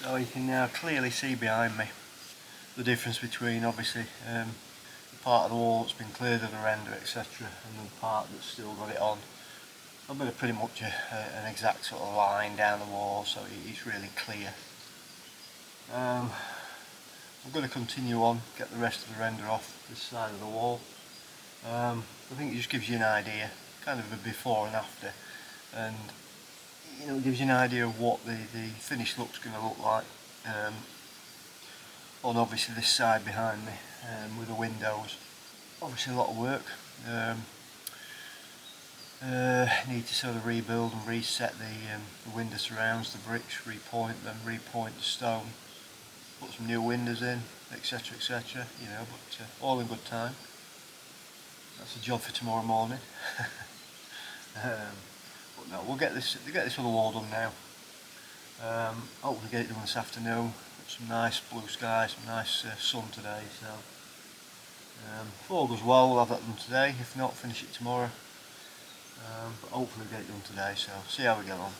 So you can now clearly see behind me the difference between obviously the part of the wall that's been cleared of the render, etc., and the part that's still got it on. I've got pretty much an exact sort of line down the wall, so it's really clear. I'm going to continue on, get the rest of the render off this side of the wall. I think it just gives you an idea, kind of a before and after, and you know, it gives you an idea of what the finished look's going to look like. On obviously this side behind me, with the windows, obviously a lot of work. Need to sort of rebuild and reset the window surrounds, the bricks, repoint them, repoint the stone, put some new windows in, etc, etc, you know, but all in good time. That's a job for tomorrow morning. But no, we'll get this other wall done now. Hopefully get it done this afternoon. Got some nice blue sky, some nice sun today, so if all goes well we'll have that done today. If not, finish it tomorrow. But hopefully get it done today, so see how we get on.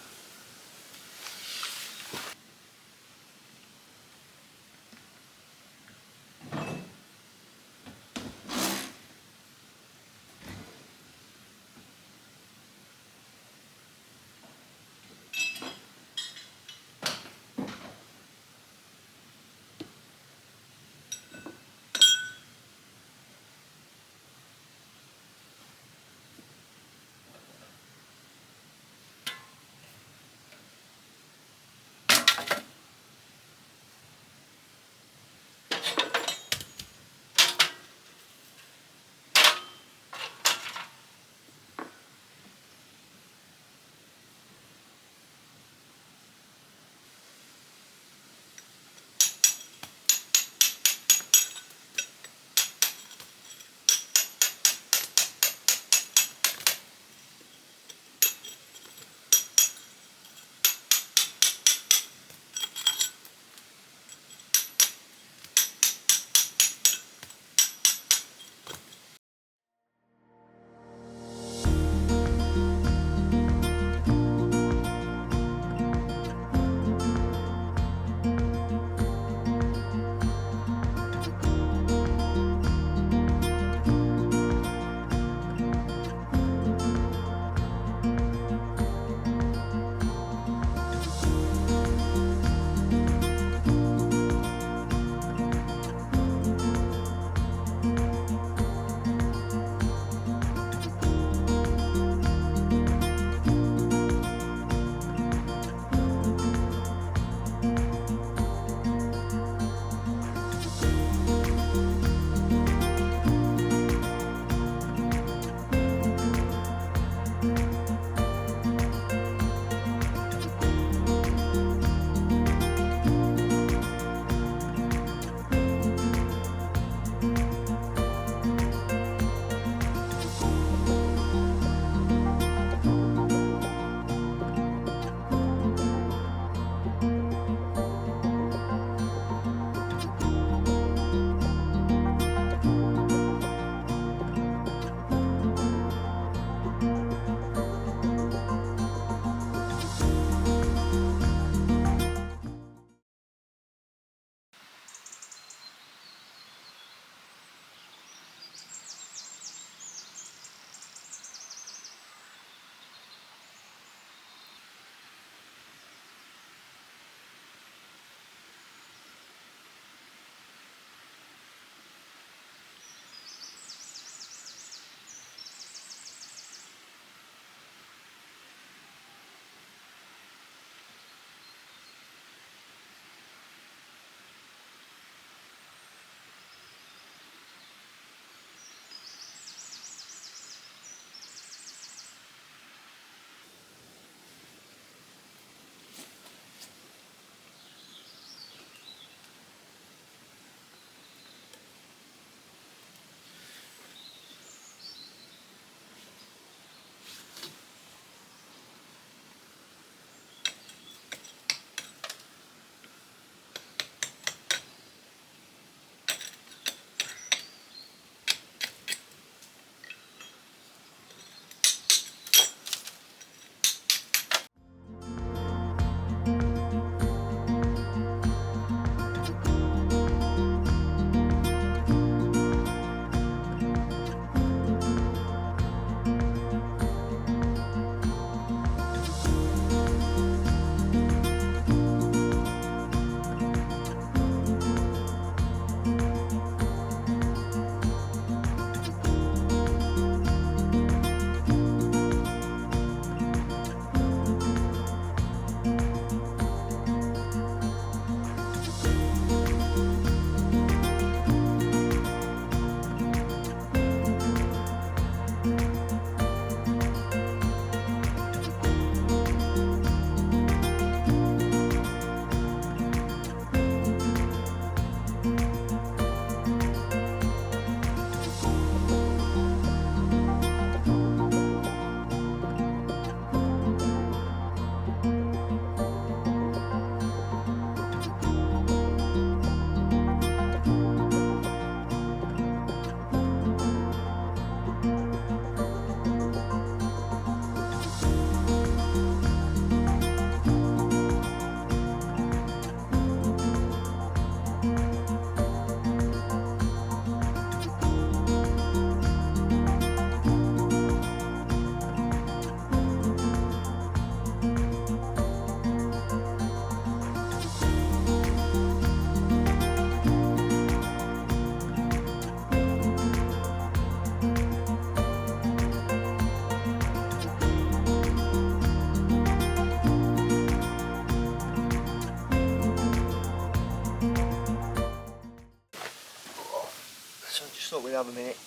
have a minute,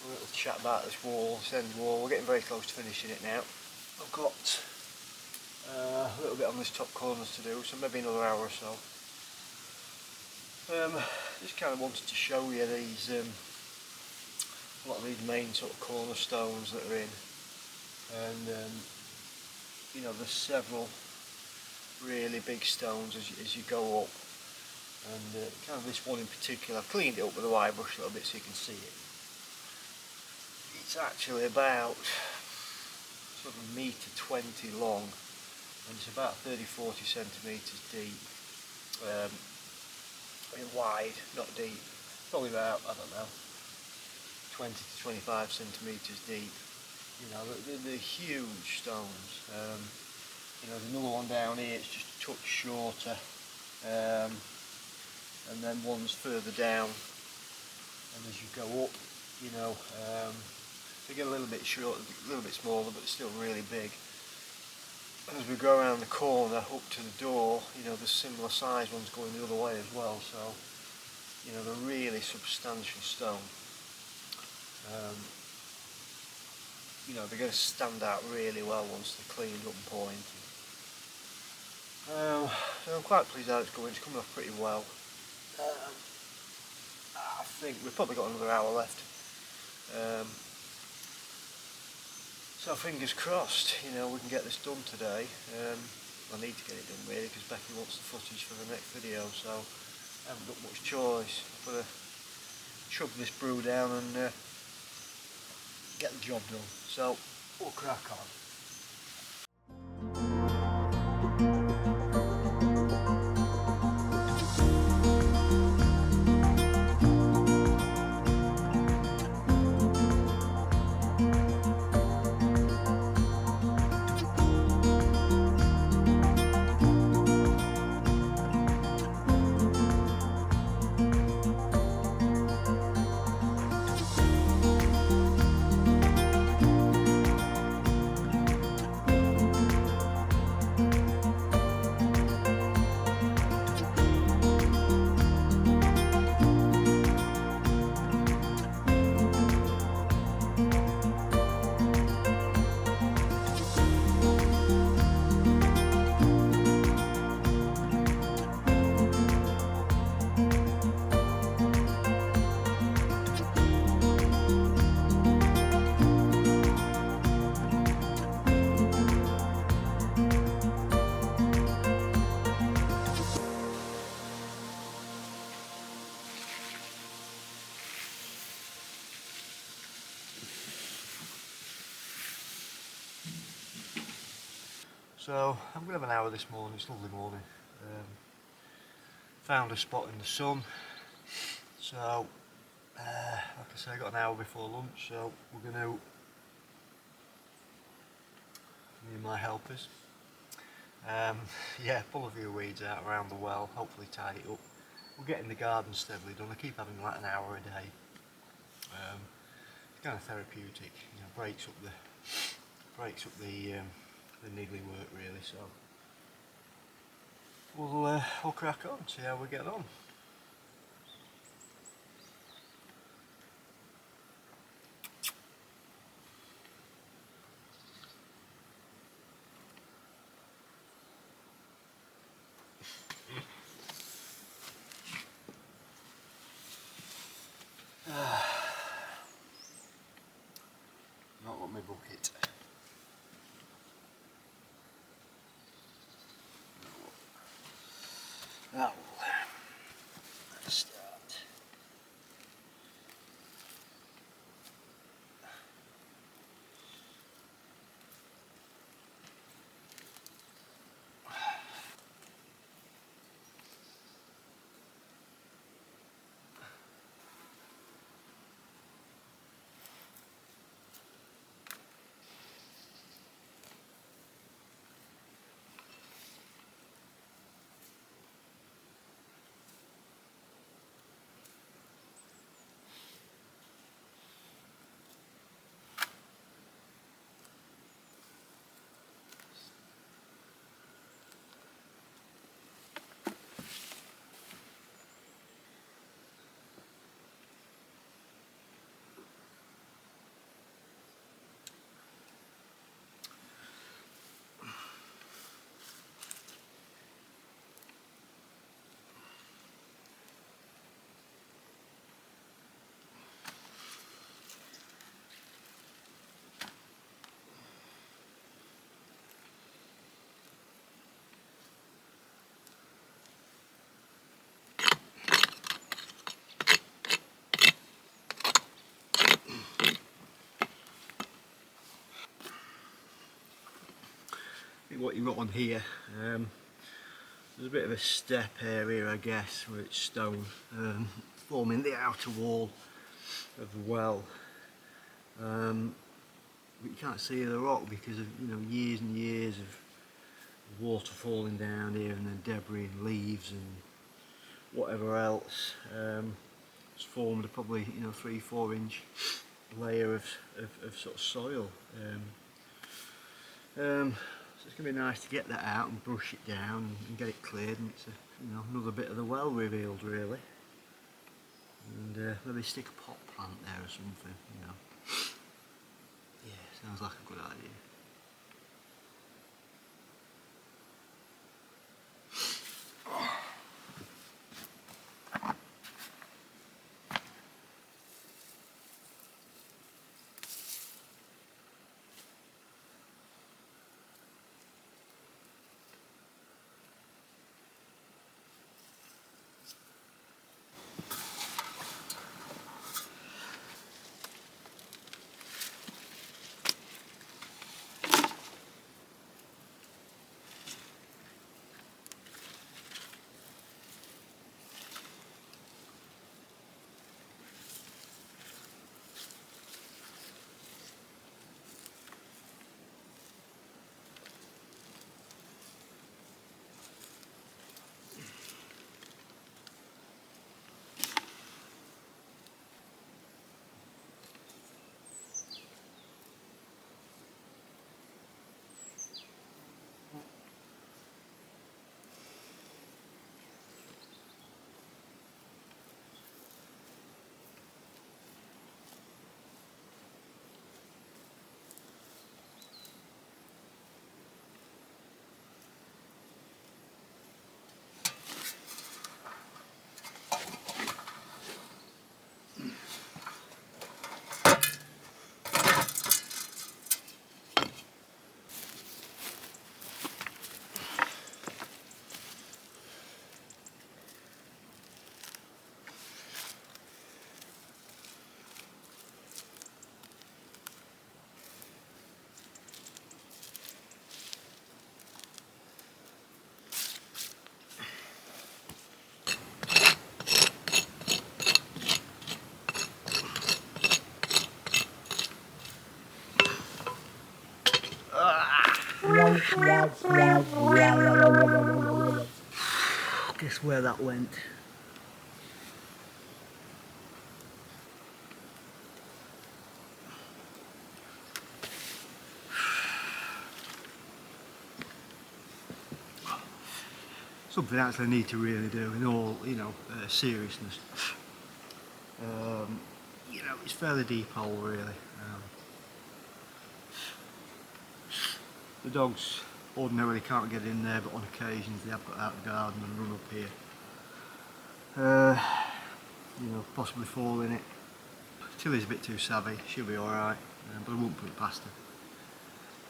a little chat about this wall, this end wall. We're getting very close to finishing it now. I've got a little bit on this top corners to do, so maybe another hour or so. Just kind of wanted to show you these, a lot of these main sort of cornerstones that are in, and you know, there's several really big stones as you go up, and kind of this one in particular, I've cleaned it up with a wire brush a little bit so you can see it. It's actually about sort of 1.20 m long, and it's about 30-40 centimetres deep. I mean wide, not deep. Probably about, I don't know, 20 to 25 centimetres deep. You know, they're huge stones. You know, there's another one down here, it's just a touch shorter, and then one's further down, and as you go up, you know, they get a little bit short, a little bit smaller, but still really big. And as we go around the corner up to the door, you know, there's similar size ones going the other way as well, so you know, they're really substantial stone. You know, they're going to stand out really well once they're cleaned up and pointed. So I'm quite pleased how it's going. It's coming off pretty well. I think we've probably got another hour left. So fingers crossed, you know, we can get this done today. I need to get it done really because Becky wants the footage for the next video, so I haven't got much choice. I've got to chug this brew down and get the job done. So we'll crack on. So I'm going to have an hour this morning. It's a lovely morning. Found a spot in the sun, so like I say, I got an hour before lunch, so we're going to, me and my helpers, yeah, pull a few weeds out around the well, hopefully tidy it up. We're getting the garden steadily done. I keep having like an hour a day. It's kind of therapeutic, you know, breaks up the niggly work really. So we'll crack on, see how we get on. Not got my bucket. Now, let's start. think what you've got on here, there's a bit of a step area, I guess, where it's stone, forming the outer wall of the well. But you can't see the rock because of years and years of water falling down here, and then debris and leaves and whatever else. It's formed a probably 3-4 inch layer of sort of soil. So it's going to be nice to get that out and brush it down and get it cleared, and it's another bit of the well revealed really. And maybe stick a pot plant there or something, Yeah, sounds like a good idea. Guess where that went. Something else I need to really do in all, seriousness. It's fairly deep hole really. The dogs ordinarily can't get in there, but on occasions they have got out of the garden and run up here. Possibly fall in it. Tilly's a bit too savvy, she'll be alright, but I won't put it past her.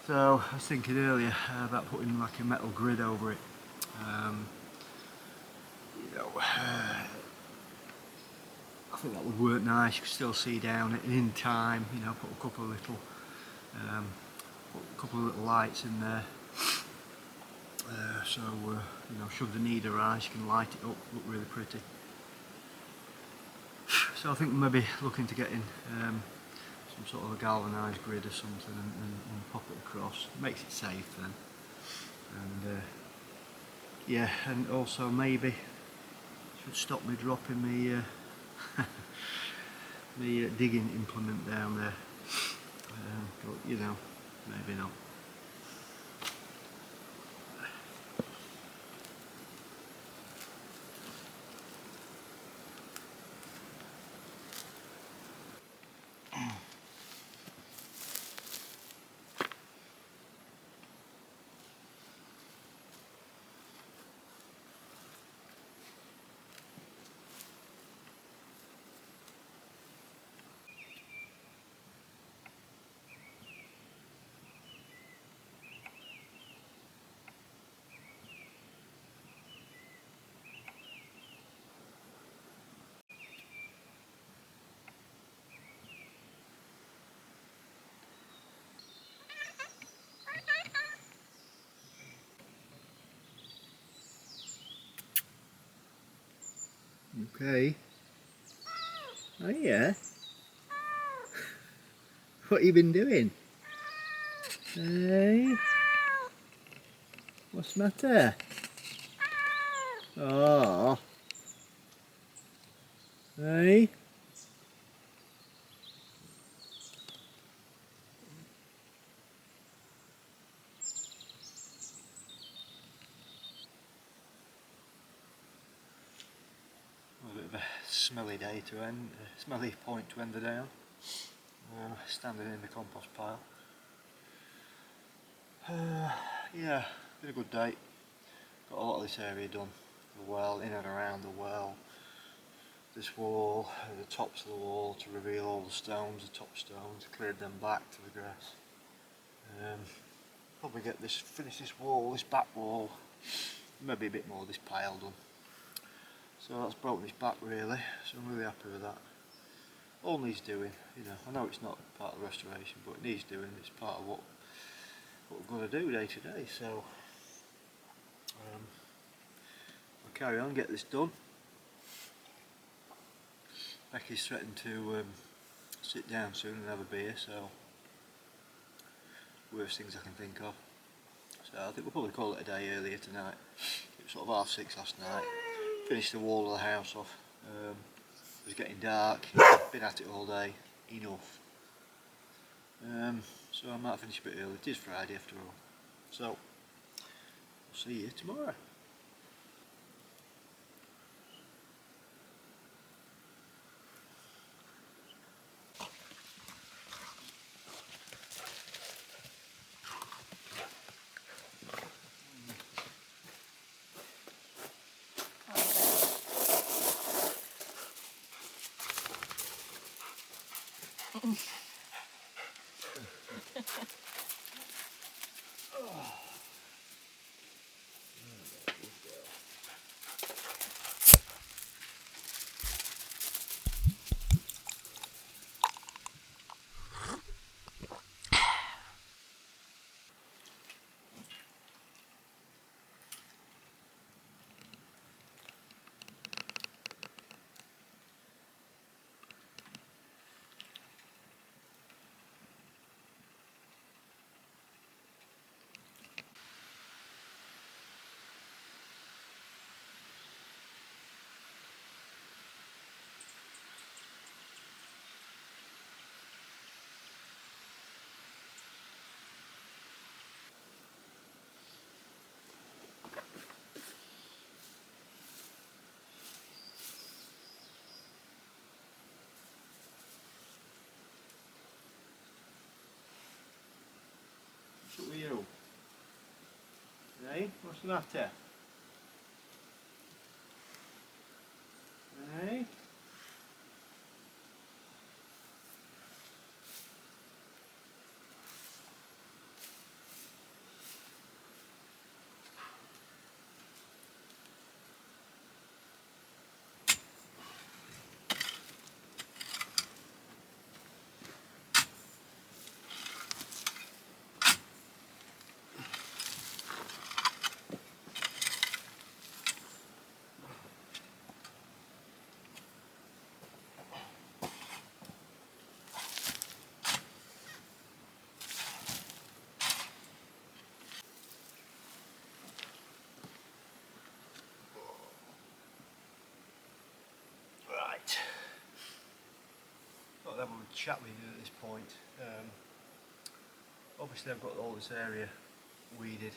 So I was thinking earlier about putting like a metal grid over it. I think that would work nice. You could still see down it, and in time, put a couple of little lights in there. So should the need arise, you can light it up, look really pretty. So I think maybe looking to getting some sort of a galvanised grid or something and pop it across. Makes it safe then. And yeah, and also maybe should stop me dropping me the digging implement down there. But maybe not. Hey. Oh yeah. What you been doing? Hey. What's the matter? Oh. Hey. A bit of a smelly day to end, a smelly point to end the day on. Standing in the compost pile. Yeah, been a good day. Got a lot of this area done. The well, in and around the well. This wall, the tops of the wall to reveal all the stones, the top stones, cleared them back to the grass. Probably get this, finish this wall, this back wall, maybe a bit more of this pile done. So that's broken this back really, so I'm really happy with that. All needs doing, you know, I know it's not part of the restoration, but it needs doing, it's part of what we're going to do day to day, so I'll carry on, get this done. Becky's threatened to sit down soon and have a beer, so worst things I can think of. So I think we'll probably call it a day earlier tonight. It was sort of 6:30 last night. Finished the wall of the house off. It was getting dark, been at it all day, enough. So I might finish a bit early, it is Friday after all. So, I'll see you tomorrow. What's up with you? Hey, what's the matter? Hey? Right. Thought I'd have a chat with you at this point. Obviously I've got all this area weeded.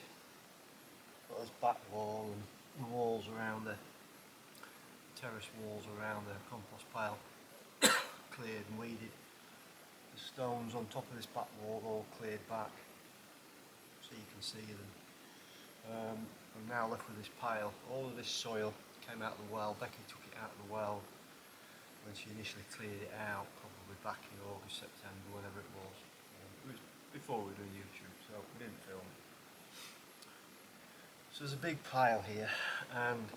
Got this back wall and the walls around the terrace walls around the compost pile cleared and weeded. The stones on top of this back wall all cleared back so you can see them. I'm now left with this pile. All of this soil came out of the well. Becky took it out of the well when she initially cleared it out, probably back in August, September, whatever it was. It was before we were doing YouTube, so we didn't film it. So there's a big pile here, and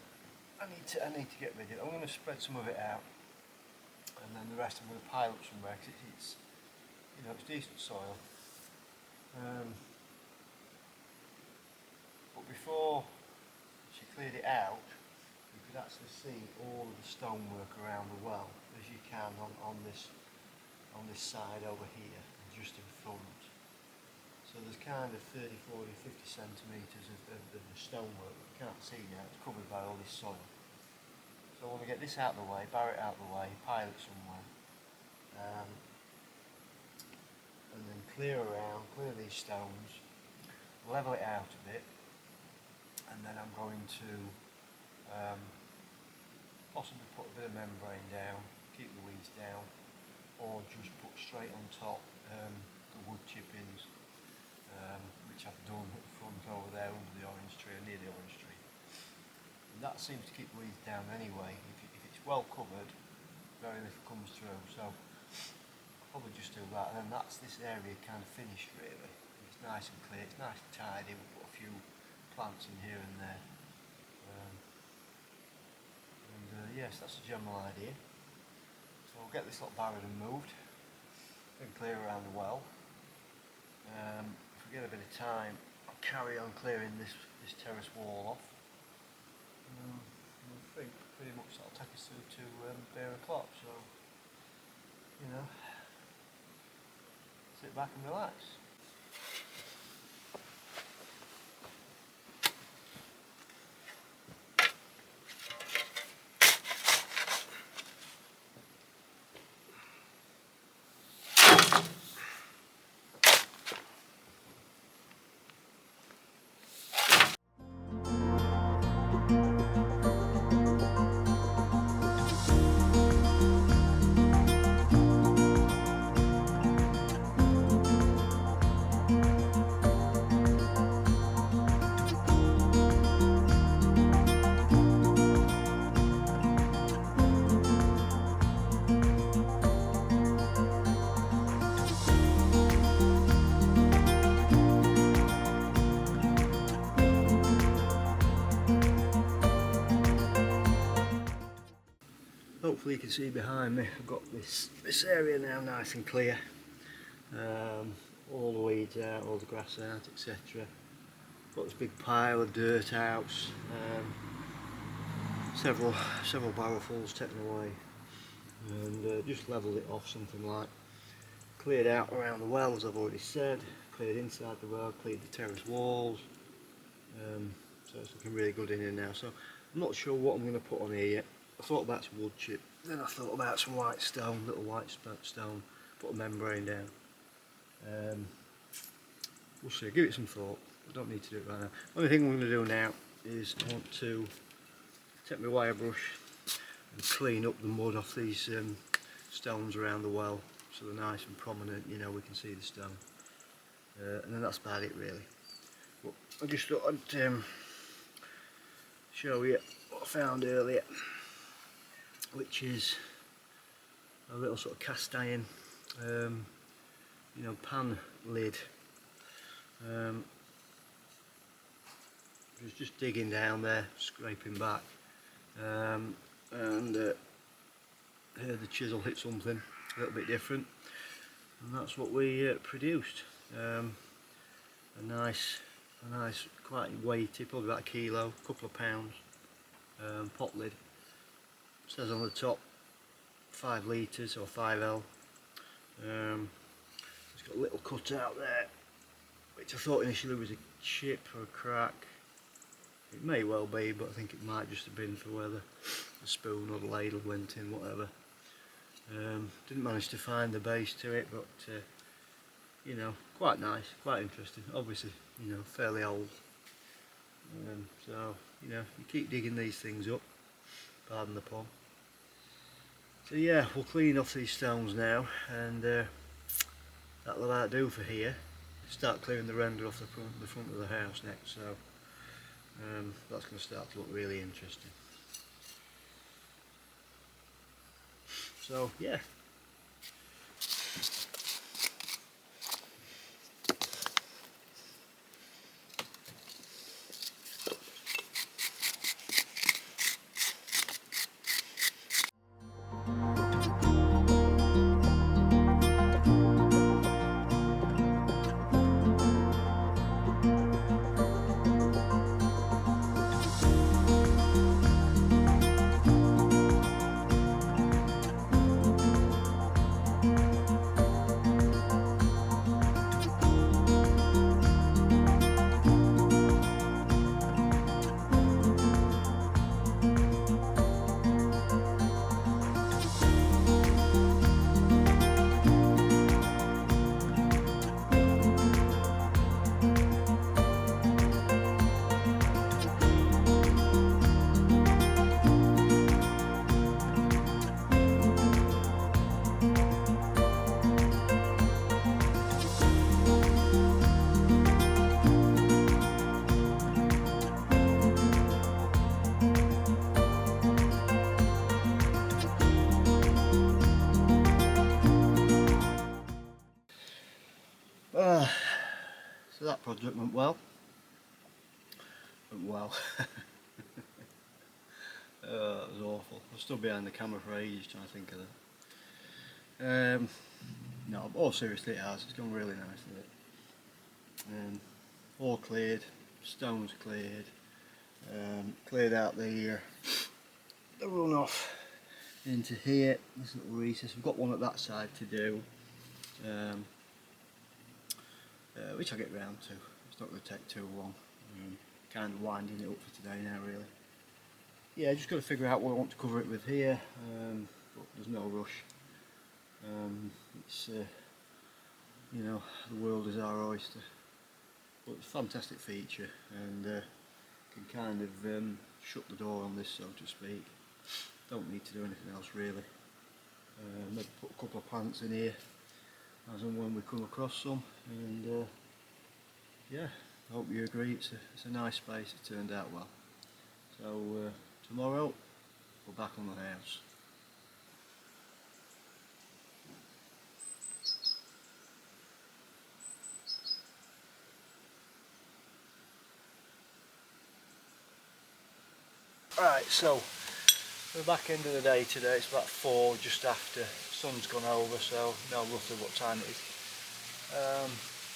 I need to get rid of it. I'm going to spread some of it out, and then the rest I'm going to pile up somewhere because it's you know, it's decent soil. But before she cleared it out, could actually see all of the stonework around the well, as you can on this side over here, just in front. So there's kind of 30, 40, 50 centimetres of the stonework that you can't see now. It's covered by all this soil. So I want to get this out of the way, bar it out of the way, pile it somewhere, and then clear these stones, level it out a bit, and then I'm going to possibly put a bit of membrane down, keep the weeds down, or just put straight on top the wood chippings, which I've done at the front over there under the orange tree, or near the orange tree. And that seems to keep weeds down anyway. If it's well covered, very little comes through. So I'll probably just do that, and then that's this area kind of finished really. It's nice and clear, it's nice and tidy. We'll put a few plants in here and there. Yes, that's the general idea. So we'll get this lot barred and moved, then clear around the well. If we get a bit of time, I'll carry on clearing this terrace wall off. I think pretty much that'll take us through to bare o'clock, so, you know, sit back and relax. Hopefully you can see behind me, I've got this area now nice and clear. All the weeds out, all the grass out, etc. Got this big pile of dirt out, several barrelfuls taken away, and just levelled it off, something like. Cleared out around the well, as I've already said, cleared inside the well, cleared the terrace walls, so it's looking really good in here now. So I'm not sure what I'm going to put on here yet. I thought about some wood chip, then I thought about some white stone, little white stone, put a membrane down. We'll see, give it some thought. I don't need to do it right now. Only thing I'm going to do now is I want to take my wire brush and clean up the mud off these stones around the well, so they're nice and prominent, you know, we can see the stone. And then that's about it really. But I just thought I'd show you what I found earlier, which is a little sort of cast iron, you know, pan lid. Just digging down there, scraping back, and heard the chisel hit something a little bit different, and that's what we produced. A nice, quite weighty, probably about a kilo, a couple of pounds, pot lid. It says on the top 5 litres or 5L. It's got a little cut out there, which I thought initially was a chip or a crack. It may well be, but I think it might just have been for where the spoon or the ladle went in, whatever. Didn't manage to find the base to it, but you know, quite nice, quite interesting. Obviously, you know, fairly old. So, you know, you keep digging these things up, pardon the pun. So yeah, we'll clean off these stones now, and that'll about do for here. Start clearing the render off the front of the house next, so that's going to start to look really interesting. So yeah. So that project went well. Went well. That was awful. I stood behind the camera for ages trying to think of that. No, all seriously, it has. It's gone really nicely. All cleared, stones cleared, cleared out the runoff into here. This little recess. We've got one at that side to do, which I'll get round to. It's not going to take too long. Kind of winding it up for today now, really. Yeah, just got to figure out what I want to cover it with here, but there's no rush. It's you know, the world is our oyster. But it's a fantastic feature, and can kind of shut the door on this, so to speak. Don't need to do anything else really. Maybe put a couple of plants in here as and when we come across some, and yeah, I hope you agree. It's a nice space. It turned out well. So tomorrow we're back on the house. Right, so we're back end of the day today. It's about 4, just after. Sun's gone over, so know roughly what time it is.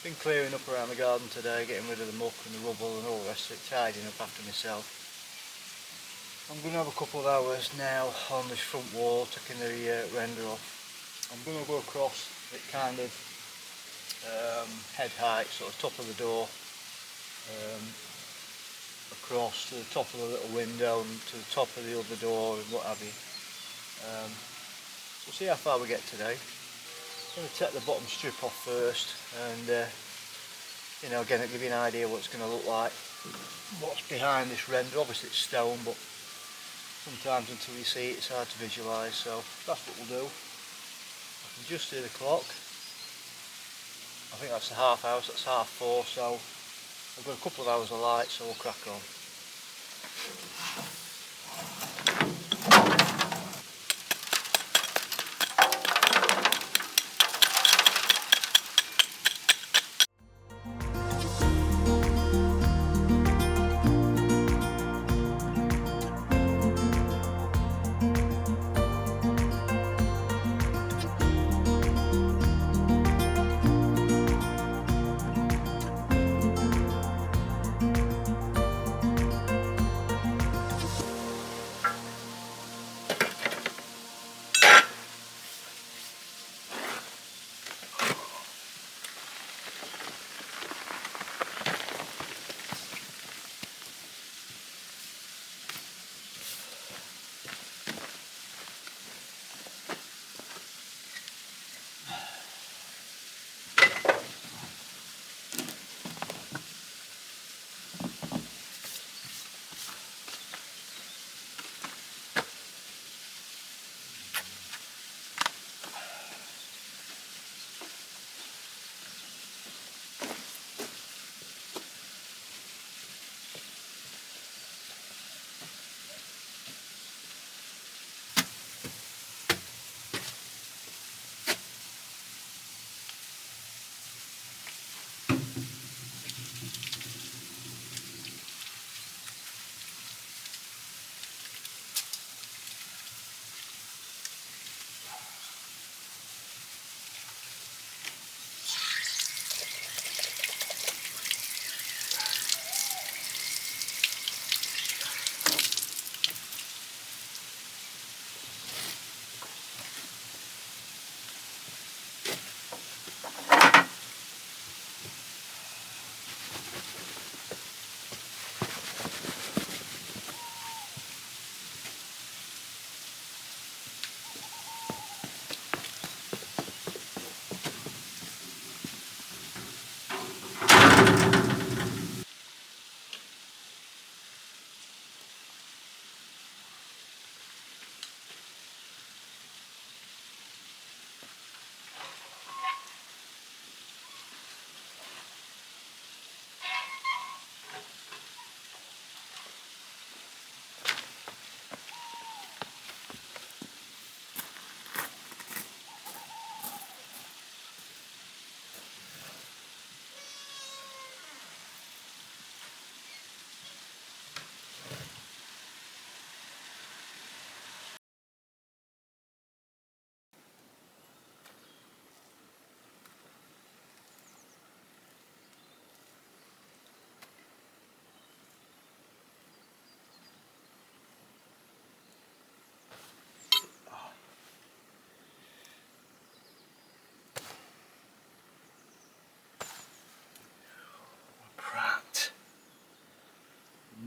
Been clearing up around the garden today, getting rid of the muck and the rubble and all the rest of it, tidying up after myself. I'm going to have a couple of hours now on this front wall, taking the render off. I'm going to go across it kind of head height, sort of top of the door, across to the top of the little window and to the top of the other door and what have you. We'll see how far we get today. I'm going to take the bottom strip off first, and you know, again, it'll give you an idea what it's going to look like, what's behind this render. Obviously it's stone, but sometimes until you see it, it's hard to visualise, so that's what we'll do. I can just see the clock. I think that's the half hour, so that's 4:30, so I've got a couple of hours of light, so we'll crack on.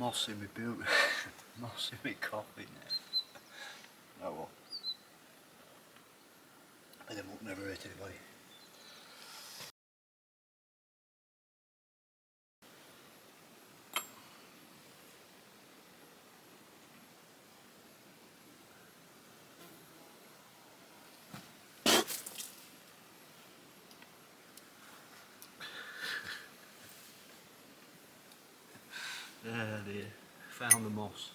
moss in my boot. Moss in my coffee now. Oh well. And then we'll never hurt anybody. There, dear. Found the moss.